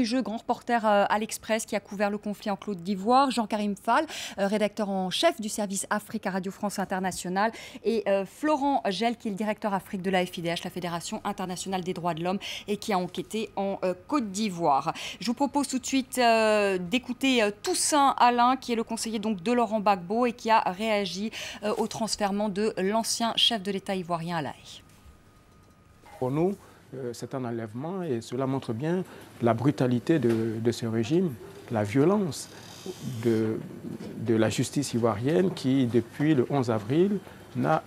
Jeu, grand reporter à l'Express qui a couvert le conflit en Côte d'Ivoire, Jean-Karim Fall, rédacteur en chef du service Afrique à Radio France Internationale, et Florent Gel, qui est le directeur Afrique de la FIDH, la Fédération internationale des droits de l'homme, et qui a enquêté en Côte d'Ivoire. Je vous propose tout de suite d'écouter Toussaint Alain, qui est le conseiller donc de Laurent Gbagbo et qui a réagi au transfèrement de l'ancien chef de l'État ivoirien à La Haye. Pour nous, c'est un enlèvement et cela montre bien la brutalité de ce régime, la violence de la justice ivoirienne qui, depuis le 11 avril, n'a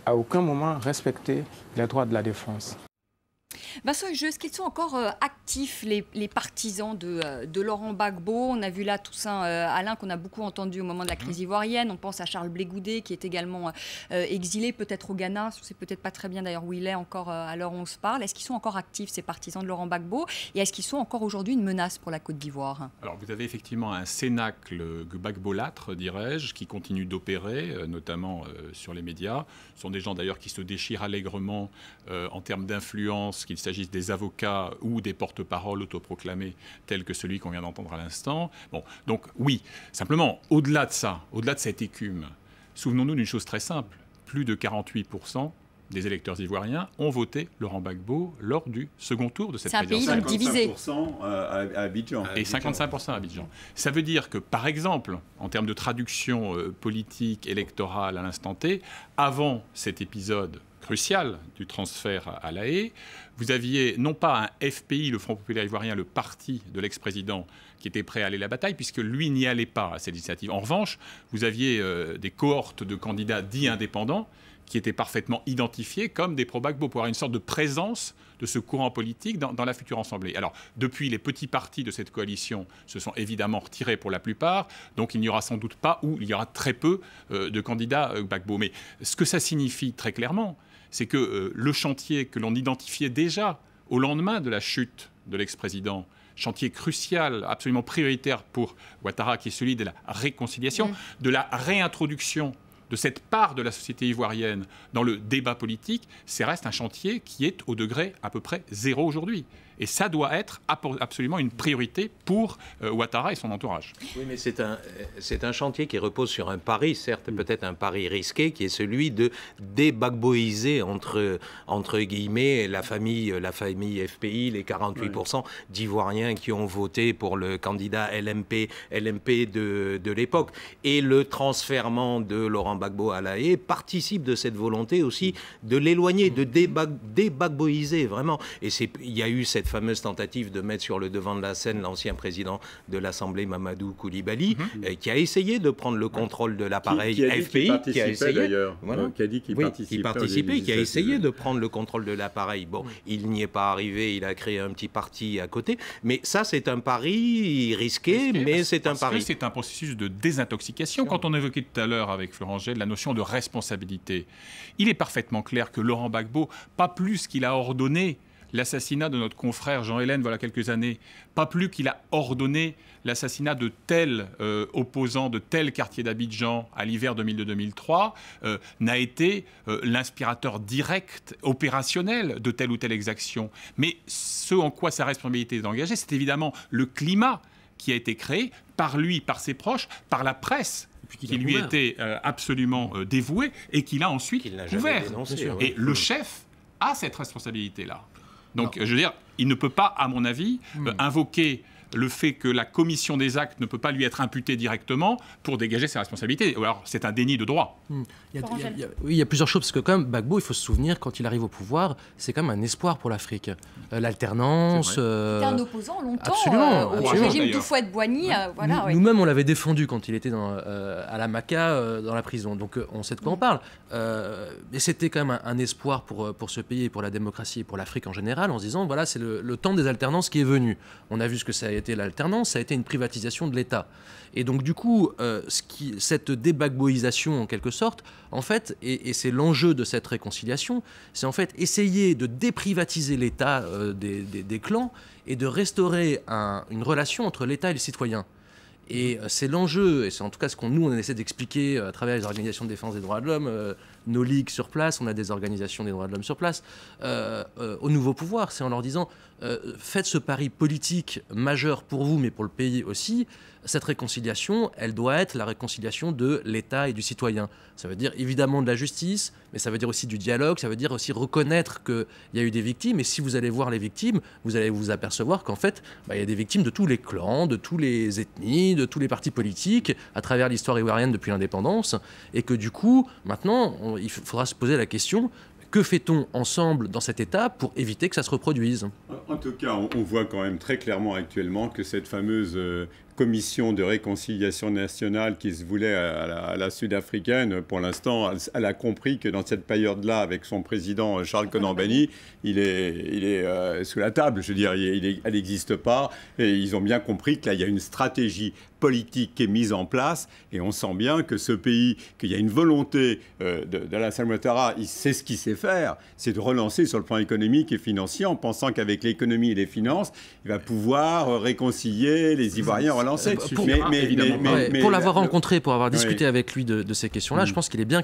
à aucun moment respecté les droits de la défense. Vincent Hugeux, est-ce qu'ils sont encore actifs, les partisans de Laurent Gbagbo? On a vu là Toussaint Alain, qu'on a beaucoup entendu au moment de la crise ivoirienne. On pense à Charles Blé Goudé, qui est également exilé, peut-être au Ghana. On ne sait peut-être pas très bien d'ailleurs où il est encore à l'heure où on se parle. Est-ce qu'ils sont encore actifs, ces partisans de Laurent Gbagbo? Et est-ce qu'ils sont encore aujourd'hui une menace pour la Côte d'Ivoire? Alors, vous avez effectivement un cénacle gbagbolâtre, dirais-je, qui continue d'opérer, notamment sur les médias. Ce sont des gens d'ailleurs qui se déchirent allègrement en termes d'influence, qu'il s'agisse des avocats ou des porte-paroles autoproclamés tels que celui qu'on vient d'entendre à l'instant. Bon, donc oui, simplement, au-delà de ça, au-delà de cette écume, souvenons-nous d'une chose très simple. Plus de 48% des électeurs ivoiriens ont voté Laurent Gbagbo lors du second tour de cette présidentielle. C'est un pays donc divisé. 55% à Abidjan. Et 55% à Abidjan. Ça veut dire que, par exemple, en termes de traduction politique, électorale à l'instant T, avant cet épisode crucial du transfert à La Haye, vous aviez non pas un FPI, le Front populaire ivoirien, le parti de l'ex-président, qui était prêt à aller à la bataille, puisque lui n'y allait pas à ces législatives. En revanche, vous aviez des cohortes de candidats dits indépendants qui étaient parfaitement identifiés comme des pro-Gbagbo, pour avoir une sorte de présence de ce courant politique dans la future Assemblée. Alors, depuis, les petits partis de cette coalition se sont évidemment retirés pour la plupart, donc il n'y aura sans doute pas, ou il y aura très peu de candidats Gbagbo. Mais ce que ça signifie très clairement, c'est que le chantier que l'on identifiait déjà au lendemain de la chute de l'ex-président, chantier crucial, absolument prioritaire pour Ouattara, qui est celui de la réconciliation, de la réintroduction de cette part de la société ivoirienne dans le débat politique, ça reste un chantier qui est au degré à peu près zéro aujourd'hui. Et ça doit être absolument une priorité pour Ouattara et son entourage. Oui, mais c'est un chantier qui repose sur un pari, certes peut-être un pari risqué, qui est celui de dégbagboiser entre guillemets la famille FPI, les 48% d'Ivoiriens qui ont voté pour le candidat LMP de l'époque. Et le transfèrement de Laurent Gbagbo à La Haye participe de cette volonté aussi de l'éloigner, de dégbagboiser vraiment. Et il y a eu cette fameuse tentative de mettre sur le devant de la scène l'ancien président de l'Assemblée, Mamadou Koulibaly, qui a essayé de prendre le contrôle de l'appareil FPI, qui a essayé d'ailleurs, qui a dit qu'il participait, qui a essayé de prendre le contrôle de l'appareil. Bon, il n'y est pas arrivé, il a créé un petit parti à côté, mais ça c'est un pari risqué, mais c'est un pari. C'est un processus de désintoxication. Quand on évoquait tout à l'heure avec Florent Gel la notion de responsabilité, il est parfaitement clair que Laurent Gbagbo, pas plus qu'il a ordonné l'assassinat de notre confrère Jean Hélène, voilà quelques années, pas plus qu'il a ordonné l'assassinat de tel opposant de tel quartier d'Abidjan à l'hiver 2002-2003, n'a été l'inspirateur direct, opérationnel de telle ou telle exaction. Mais ce en quoi sa responsabilité est engagée, c'est évidemment le climat qui a été créé par lui, par ses proches, par la presse, qui lui était absolument dévouée et qu'il a ensuite couvert. Et le chef a cette responsabilité-là. Donc, je veux dire, il ne peut pas, à mon avis, invoquer le fait que la commission des actes ne peut pas lui être imputée directement pour dégager ses responsabilités. Alors, c'est un déni de droit. Il y a plusieurs choses, parce que quand même, Gbagbo, il faut se souvenir, quand il arrive au pouvoir, c'est quand même un espoir pour l'Afrique. L'alternance... C'était un opposant longtemps au régime Houphouët-Boigny. Voilà, Nous-mêmes, on l'avait défendu quand il était à la Maca, dans la prison. Donc, on sait de quoi on parle. Mais c'était quand même un espoir pour ce pays, pour la démocratie et pour l'Afrique en général, en se disant, voilà, c'est le temps des alternances qui est venu. On a vu ce que ça a été l'alternance, ça a été une privatisation de l'État. Et donc, du coup, cette débagboisation, en quelque sorte, en fait, et c'est l'enjeu de cette réconciliation, c'est en fait essayer de déprivatiser l'État des clans et de restaurer une relation entre l'État et les citoyens. Et c'est l'enjeu, et c'est en tout cas ce qu'on nous on essaie d'expliquer à travers les organisations de défense des droits de l'homme, nos ligues sur place, on a des organisations des droits de l'homme sur place, au nouveau pouvoir. C'est en leur disant, faites ce pari politique majeur pour vous, mais pour le pays aussi. Cette réconciliation, elle doit être la réconciliation de l'État et du citoyen. Ça veut dire évidemment de la justice, mais ça veut dire aussi du dialogue, ça veut dire aussi reconnaître qu'il y a eu des victimes. Et si vous allez voir les victimes, vous allez vous apercevoir qu'en fait, il y a des victimes de tous les clans, de tous les ethnies, de tous les partis politiques, à travers l'histoire ivoirienne depuis l'indépendance. Et que du coup, maintenant, il faudra se poser la question... Que fait-on ensemble dans cet État pour éviter que ça se reproduise? En tout cas, on voit quand même très clairement actuellement que cette fameuse commission de réconciliation nationale qui se voulait à la sud-africaine, pour l'instant, elle a compris que dans cette période-là, avec son président Charles Konan-Banny, il est sous la table. Je veux dire, elle n'existe pas. Et ils ont bien compris que là, il y a une stratégie politique qui est mise en place, et on sent bien que ce pays, qu'il y a une volonté d'Alassane Ouattara, il sait ce qu'il sait faire, c'est de relancer sur le plan économique et financier, en pensant qu'avec l'économie et les finances, il va pouvoir réconcilier les Ivoiriens, relancer. Pour l'avoir rencontré, pour avoir discuté avec lui de ces questions-là, je pense qu'il est bien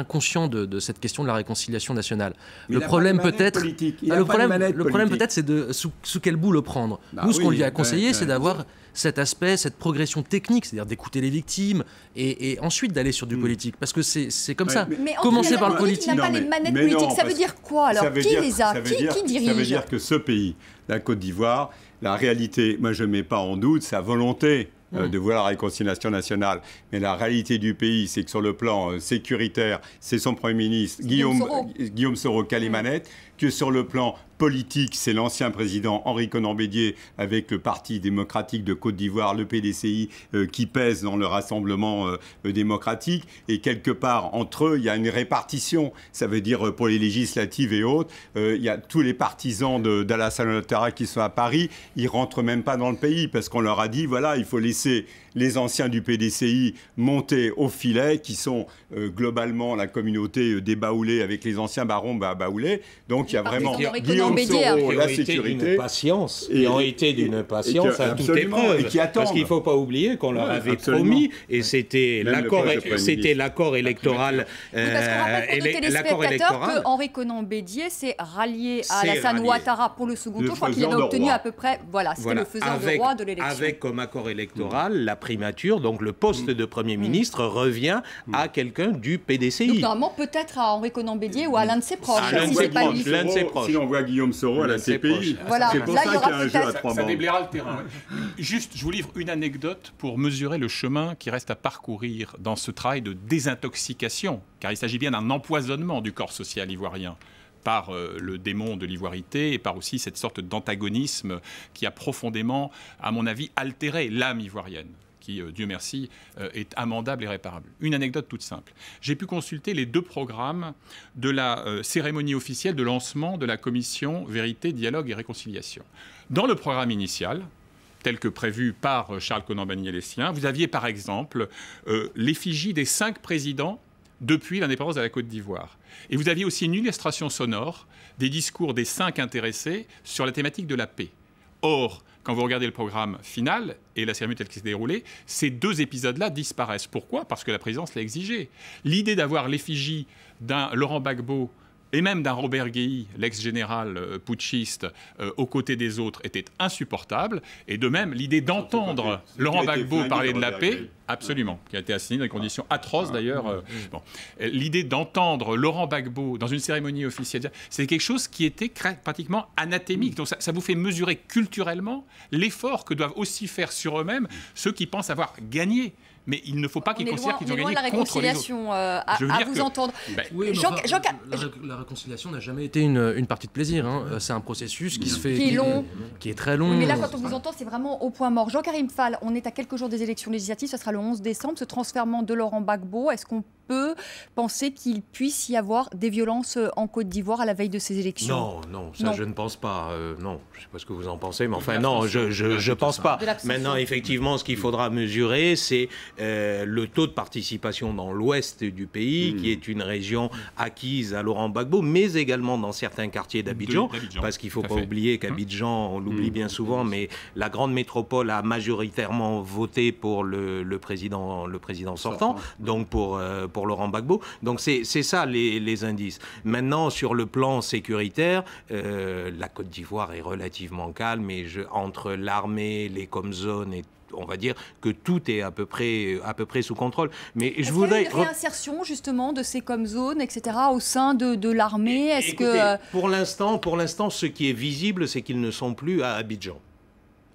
conscient de cette question de la réconciliation nationale. Le problème peut-être, c'est sous quel bout le prendre. Nous, ce qu'on lui a conseillé, c'est d'avoir cet aspect, cette progression technique, c'est-à-dire d'écouter les victimes et ensuite d'aller sur du politique. Parce que c'est comme ça. Mais commencer par le politique. Il n'a pas les manettes politiques. Ça veut dire quoi alors? Qui les a? Qui dirige? Ça veut dire que ce pays, la Côte d'Ivoire, la réalité, moi je ne mets pas en doute sa volonté de voir la réconciliation nationale. Mais la réalité du pays, c'est que sur le plan sécuritaire, c'est son Premier ministre, Guillaume Soro qui a les manettes, que sur le plan politique, c'est l'ancien président Henri Konan-Bédié avec le Parti démocratique de Côte d'Ivoire, le PDCI, qui pèse dans le rassemblement démocratique. Et quelque part, entre eux, il y a une répartition. Ça veut dire pour les législatives et autres, il y a tous les partisans d'Alassane Ouattara qui sont à Paris, ils rentrent même pas dans le pays parce qu'on leur a dit, voilà, il faut laisser les anciens du PDCI monter au filet, qui sont globalement la communauté des Baoulés avec les anciens barons baoulés. Donc il y a vraiment Guillaume Soro, la sécurité. Qui ont été d'une patience à toute épreuve. Parce qu'il ne faut pas oublier qu'on leur avait promis, et c'était l'accord électoral. Parce qu'on rappelle pour nos téléspectateurs que Henri Konan-Bédié s'est rallié à Alassane Ouattara pour le second tour. Je crois qu'il avait obtenu à peu près, c'était le faiseur de roi de l'élection. Avec comme accord électoral la primature, donc le poste de Premier ministre revient à quelqu'un du PDCI. Donc normalement peut-être à Henri Konan-Bédié ou à l'un de ses proches. L'un de ses proches. Si on voit Guillaume Soro à la CPI, voilà. c'est pour ça qu'il y a un jeu à 3 Ça bandes. déblayera le terrain. Juste, je vous livre une anecdote pour mesurer le chemin qui reste à parcourir dans ce travail de désintoxication, car il s'agit bien d'un empoisonnement du corps social ivoirien par le démon de l'ivoirité et par aussi cette sorte d'antagonisme qui a profondément, à mon avis, altéré l'âme ivoirienne, qui, Dieu merci, est amendable et réparable. Une anecdote toute simple. J'ai pu consulter les 2 programmes de la cérémonie officielle de lancement de la commission Vérité, Dialogue et Réconciliation. Dans le programme initial, tel que prévu par Charles Konan-Banny et les siens, vous aviez par exemple l'effigie des 5 présidents depuis l'indépendance de la Côte d'Ivoire. Et vous aviez aussi une illustration sonore des discours des 5 intéressés sur la thématique de la paix. Or, quand vous regardez le programme final et la cérémonie telle qu'elle s'est déroulée, ces 2 épisodes-là disparaissent. Pourquoi? Parce que la présidence l'a exigé. L'idée d'avoir l'effigie d'un Laurent Gbagbo et même d'un Robert Guéhi, l'ex-général putschiste, aux côtés des autres, était insupportable. Et de même, l'idée d'entendre Laurent Gbagbo parler de la paix, absolument, qui a été assigné dans des conditions atroces d'ailleurs. L'idée d'entendre Laurent Gbagbo dans une cérémonie officielle, c'est quelque chose qui était pratiquement anathémique. Donc ça vous fait mesurer culturellement l'effort que doivent aussi faire sur eux-mêmes ceux qui pensent avoir gagné. Mais il ne faut pas qu'ils considèrent qu'ils ont gagné contre les autres. À vous entendre. Oui, la réconciliation n'a jamais été une partie de plaisir. C'est un processus qui se fait... Qui est très long. Oui, mais là, quand on vous entend, c'est vraiment au point mort. Jean-Karim Fall, on est à quelques jours des élections législatives. Ce sera le 11 décembre. Ce transfèrement de Laurent Gbagbo, est-ce qu'on peut penser qu'il puisse y avoir des violences en Côte d'Ivoire à la veille de ces élections? Non, je ne pense pas. Non, je ne sais pas ce que vous en pensez, mais enfin, non, je ne pense pas. Maintenant, effectivement, ce qu'il faudra mesurer, c'est le taux de participation dans l'ouest du pays, qui est une région acquise à Laurent Gbagbo, mais également dans certains quartiers d'Abidjan, parce qu'il ne faut pas oublier qu'Abidjan, on l'oublie bien souvent, mais la grande métropole a majoritairement voté pour le président sortant, donc pour pour Laurent Gbagbo. Donc c'est ça les indices. Maintenant, sur le plan sécuritaire, la Côte d'Ivoire est relativement calme, et entre l'armée, les Comzones et on va dire que tout est à peu près sous contrôle. Mais je voudrais une réinsertion justement de ces zones, etc. au sein de l'armée. Est-ce que pour l'instant, ce qui est visible, c'est qu'ils ne sont plus à Abidjan.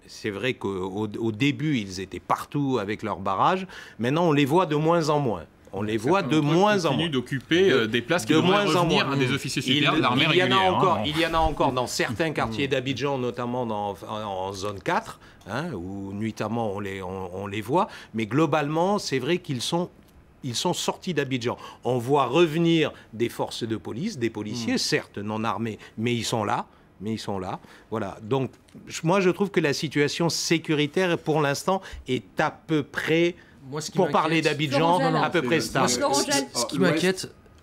C'est vrai qu'au début, ils étaient partout avec leurs barrages. Maintenant, on les voit de moins en moins. On les voit de moins en moins. D'occuper des places qui devraient revenir à des officiers supérieurs de l'armée régulière. Il y en a encore dans certains quartiers d'Abidjan, notamment en zone 4, où nuitamment on les voit. Mais globalement, c'est vrai qu'ils sont sortis d'Abidjan. On voit revenir des forces de police, des policiers, certes non armés, mais ils sont là. Voilà. Donc, moi, je trouve que la situation sécuritaire, pour l'instant, est à peu près... Pour parler d'Abidjan, à peu près stable.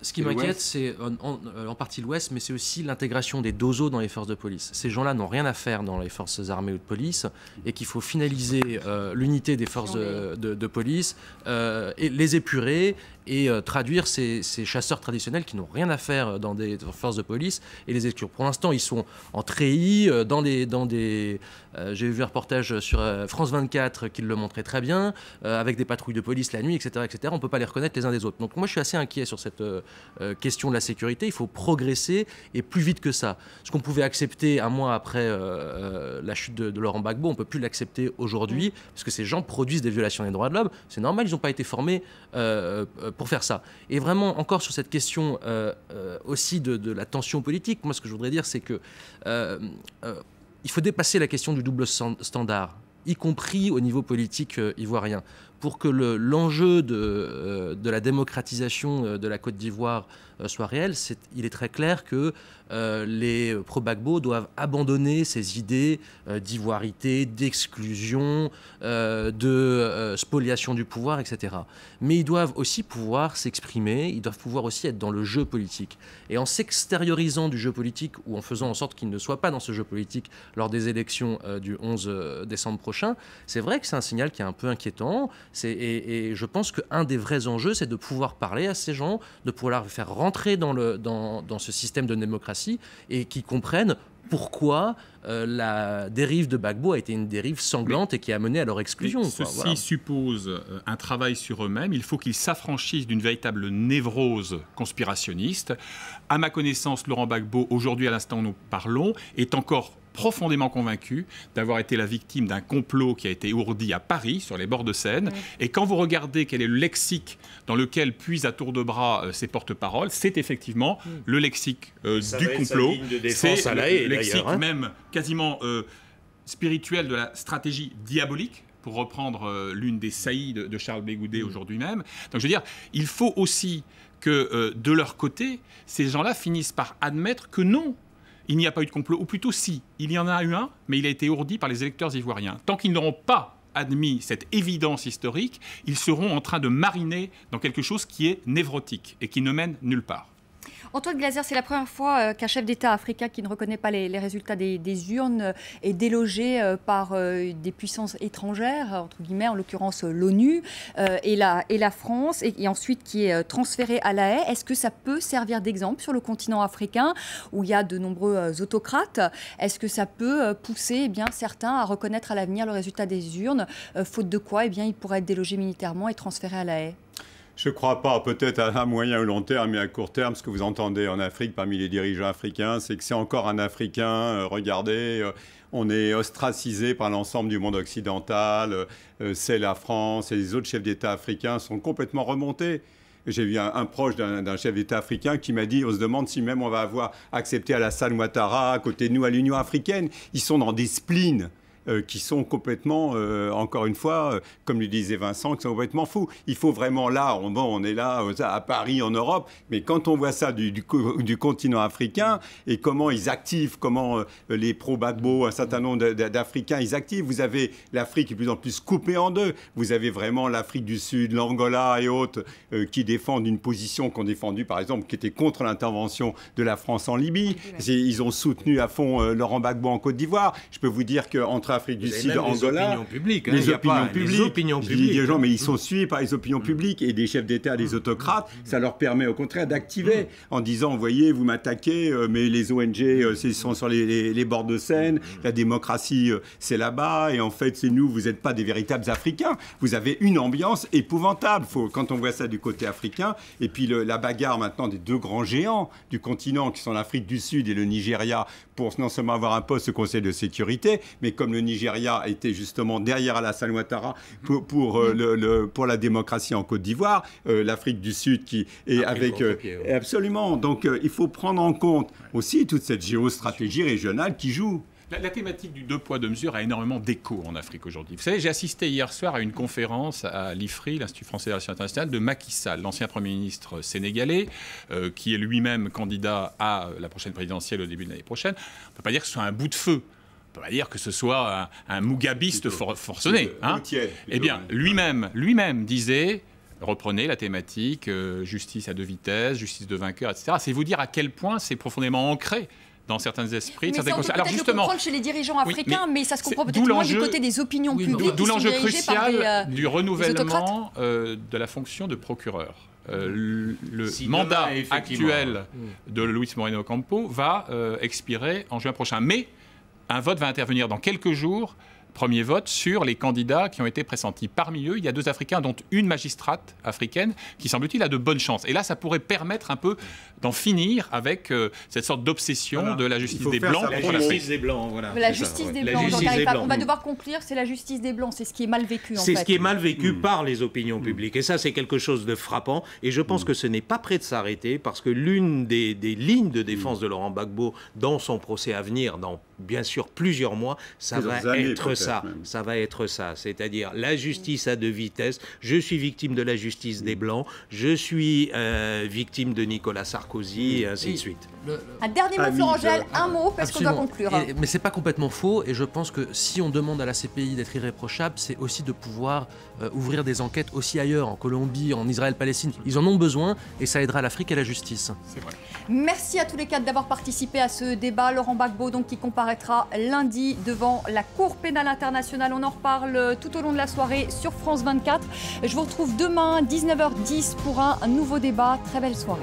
Ce qui m'inquiète, c'est en partie l'Ouest, mais c'est aussi l'intégration des dozos dans les forces de police. Ces gens-là n'ont rien à faire dans les forces armées ou de police, et qu'il faut finaliser l'unité des forces de police, et les épurer, et traduire ces chasseurs traditionnels qui n'ont rien à faire dans des forces de police, et les exclure. Pour l'instant, ils sont en treillis, j'ai vu un reportage sur France 24 qui le montrait très bien, avec des patrouilles de police la nuit, etc., etc. On ne peut pas les reconnaître les uns des autres. Donc moi, je suis assez inquiet sur cette question de la sécurité. Il faut progresser, et plus vite que ça. Ce qu'on pouvait accepter un mois après la chute de Laurent Gbagbo, on ne peut plus l'accepter aujourd'hui, parce que ces gens produisent des violations des droits de l'homme. C'est normal, ils n'ont pas été formés pour faire ça. Et vraiment, encore sur cette question aussi de la tension politique, moi, ce que je voudrais dire, c'est que il faut dépasser la question du double standard, y compris au niveau politique ivoirien, pour que l'enjeu de la démocratisation de la Côte d'Ivoire soit réel. Il est très clair que les pro-Gbagbo doivent abandonner ces idées d'ivoirité, d'exclusion, de spoliation du pouvoir, etc. Mais ils doivent aussi pouvoir s'exprimer, ils doivent pouvoir aussi être dans le jeu politique. Et en s'extériorisant du jeu politique, ou en faisant en sorte qu'ils ne soient pas dans ce jeu politique lors des élections du 11 décembre prochain, c'est vrai que c'est un signal qui est un peu inquiétant. Et je pense qu'un des vrais enjeux, c'est de pouvoir parler à ces gens, de pouvoir les faire rentrer dans ce système de démocratie, et qu'ils comprennent pourquoi la dérive de Gbagbo a été une dérive sanglante et qui a mené à leur exclusion. Ceci suppose un travail sur eux-mêmes. Il faut qu'ils s'affranchissent d'une véritable névrose conspirationniste. À ma connaissance, Laurent Gbagbo, aujourd'hui, à l'instant où nous parlons, est encore profondément convaincu d'avoir été la victime d'un complot qui a été ourdi à Paris, sur les bords de Seine. Et quand vous regardez quel est le lexique dans lequel puisent à tour de bras ses porte-paroles, c'est effectivement le lexique du complot. C'est le lexique même quasiment spirituel de la stratégie diabolique, pour reprendre l'une des saillies de Charles Blé Goudet aujourd'hui même. Donc je veux dire, il faut aussi que de leur côté, ces gens-là finissent par admettre que non, il n'y a pas eu de complot, ou plutôt si, il y en a eu un, mais il a été ourdi par les électeurs ivoiriens. Tant qu'ils n'auront pas admis cette évidence historique, ils seront en train de mariner dans quelque chose qui est névrotique et qui ne mène nulle part. Antoine Glaser, c'est la première fois qu'un chef d'État africain qui ne reconnaît pas les résultats des urnes est délogé par des puissances étrangères, entre guillemets, en l'occurrence l'ONU et la France, et ensuite qui est transféré à La Haye. Est-ce que ça peut servir d'exemple sur le continent africain où il y a de nombreux autocrates? Est-ce que ça peut pousser certains à reconnaître à l'avenir le résultat des urnes, faute de quoi il pourrait être délogé militairement et transféré à La Haye? Je ne crois pas, peut-être à moyen ou long terme, mais à court terme, ce que vous entendez en Afrique parmi les dirigeants africains, c'est que c'est encore un Africain, regardez, on est ostracisé par l'ensemble du monde occidental, c'est la France et les autres chefs d'État africains sont complètement remontés. J'ai vu un proche d'un chef d'État africain qui m'a dit, on se demande si même on va avoir accepté Alassane Ouattara à côté de nous à l'Union africaine. Ils sont dans des spleens. Qui sont complètement, encore une fois, comme le disait Vincent, qui sont complètement fous. Il faut vraiment là, on est là à Paris, en Europe, mais quand on voit ça du continent africain et comment ils activent, comment les pro-Gbagbo, un certain nombre d'Africains, ils activent. Vous avez l'Afrique qui est de plus en plus coupée en deux. Vous avez vraiment l'Afrique du Sud, l'Angola et autres qui défendent une position qu'ont défendue, par exemple, qui était contre l'intervention de la France en Libye. Ils ont soutenu à fond Laurent Gbagbo en Côte d'Ivoire. Je peux vous dire qu'entre entre Afrique du Sud et Angola. Les opinions publiques. Hein, les opinions publiques. Les opinions Je publiques. dis des gens, mais ils sont suivis par les opinions publiques et des chefs d'État, des autocrates. Ça leur permet au contraire d'activer en disant, vous voyez, vous m'attaquez, mais les ONG, ils sont sur les bords de Seine, la démocratie, c'est là-bas, et en fait, c'est nous, vous n'êtes pas des véritables Africains. Vous avez une ambiance épouvantable, quand on voit ça du côté africain. Et puis la bagarre maintenant des deux grands géants du continent, qui sont l'Afrique du Sud et le Nigeria, pour non seulement avoir un poste au Conseil de sécurité, mais comme le Nigeria était justement derrière Alassane Ouattara pour la démocratie en Côte d'Ivoire, l'Afrique du Sud qui est avec... absolument. Donc il faut prendre en compte aussi toute cette géostratégie régionale qui joue. La thématique du deux poids, deux mesures a énormément d'écho en Afrique aujourd'hui. Vous savez, j'ai assisté hier soir à une conférence à l'IFRI, l'Institut français des relations internationales, de Macky Sall, l'ancien Premier ministre sénégalais, qui est lui-même candidat à la prochaine présidentielle au début de l'année prochaine. On ne peut pas dire que ce soit un bout de feu. On ne peut pas dire que ce soit un mougabiste forcené. Hein. Eh bien, lui-même disait... Reprenez la thématique justice à deux vitesses, justice de vainqueur, etc. C'est vous dire à quel point c'est profondément ancré dans certains esprits. Mais ça, on peut peut-être le comprendre chez les dirigeants africains, mais ça se comprend peut-être moins du côté des opinions publiques. D'où l'enjeu crucial du renouvellement de la fonction de procureur. Le mandat actuel de Luis Moreno Ocampo va expirer en juin prochain. Mais un vote va intervenir dans quelques jours. Premier vote sur les candidats qui ont été pressentis. Parmi eux, il y a 2 Africains, dont une magistrate africaine qui, semble-t-il, a de bonnes chances. Et là, ça pourrait permettre un peu d'en finir avec cette sorte d'obsession de la justice des Blancs. La justice des Blancs, voilà. La justice des Blancs, on va devoir conclure, c'est la justice des Blancs. C'est ce qui est mal vécu, en fait. C'est ce qui est mal vécu par les opinions publiques. Et ça, c'est quelque chose de frappant. Et je pense que ce n'est pas prêt de s'arrêter, parce que l'une des lignes de défense de Laurent Gbagbo dans son procès à venir, dans bien sûr plusieurs mois, ça va être ça. Ça va être ça. C'est-à-dire la justice à 2 vitesses. Je suis victime de la justice des Blancs. Je suis victime de Nicolas Sarkozy, et ainsi de suite. Un dernier mot, Florent Gell, un mot, parce qu'on doit conclure. Mais c'est pas complètement faux, et je pense que si on demande à la CPI d'être irréprochable, c'est aussi de pouvoir ouvrir des enquêtes aussi ailleurs, en Colombie, en Israël-Palestine. Ils en ont besoin, et ça aidera l'Afrique et la justice. C'est vrai. Merci à tous les 4 d'avoir participé à ce débat. Laurent Gbagbo, donc, qui comparaîtra lundi devant la Cour pénale internationale. On en reparle tout au long de la soirée sur France 24. Je vous retrouve demain, 19h10, pour un nouveau débat. Très belle soirée.